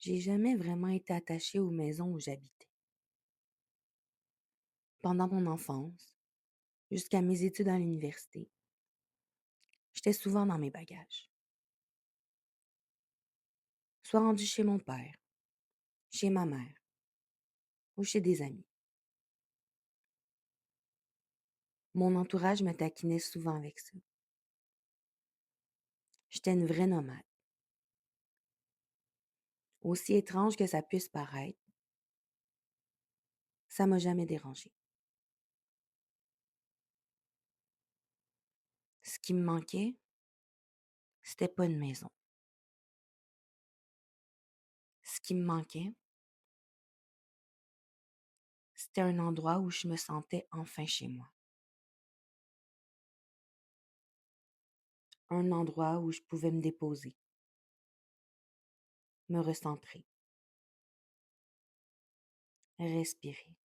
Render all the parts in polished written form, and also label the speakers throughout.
Speaker 1: J'ai jamais vraiment été attachée aux maisons où j'habitais. Pendant mon enfance, jusqu'à mes études à l'université, j'étais souvent dans mes bagages. Soit rendue chez mon père, chez ma mère ou chez des amis. Mon entourage me taquinait souvent avec ça. J'étais une vraie nomade. Aussi étrange que ça puisse paraître, ça m'a jamais dérangée. Ce qui me manquait, c'était pas une maison. Ce qui me manquait, c'était un endroit où je me sentais enfin chez moi. Un endroit où je pouvais me déposer, me recentrer, respirer,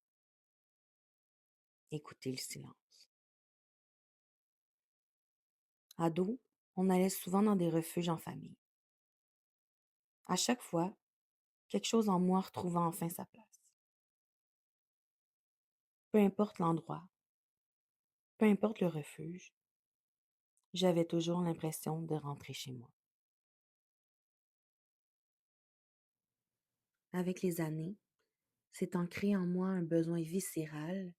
Speaker 1: écouter le silence. Ado, on allait souvent dans des refuges en famille. À chaque fois, quelque chose en moi retrouvait enfin sa place. Peu importe l'endroit, peu importe le refuge, j'avais toujours l'impression de rentrer chez moi. Avec les années, s'est ancré en moi un besoin viscéral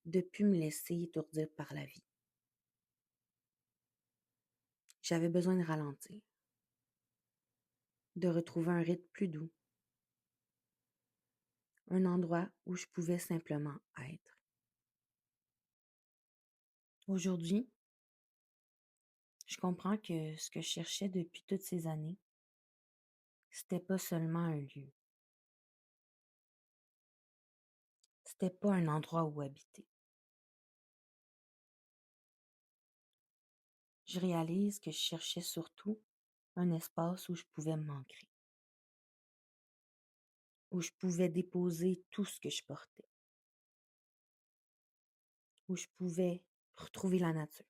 Speaker 1: de plus me laisser étourdir par la vie. J'avais besoin de ralentir, de retrouver un rythme plus doux, un endroit où je pouvais simplement être. Aujourd'hui, je comprends que ce que je cherchais depuis toutes ces années, c'était pas seulement un lieu. C'était pas un endroit où habiter. Je réalise que je cherchais surtout un espace où je pouvais m'ancrer, où je pouvais déposer tout ce que je portais, où je pouvais retrouver la nature,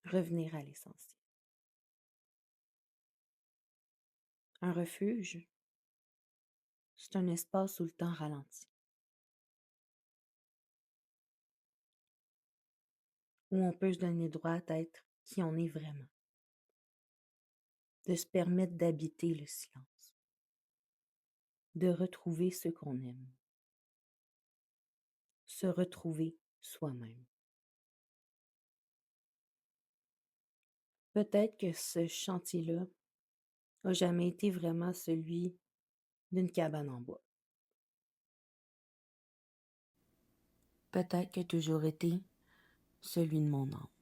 Speaker 1: revenir à l'essentiel. Un refuge, c'est un espace où le temps ralentit, où on peut se donner droit d'être qui on est vraiment, de se permettre d'habiter le silence, de retrouver ce qu'on aime, se retrouver soi-même. Peut-être que ce chantier-là n'a jamais été vraiment celui d'une cabane en bois. Peut-être qu'il a toujours été celui de mon âme.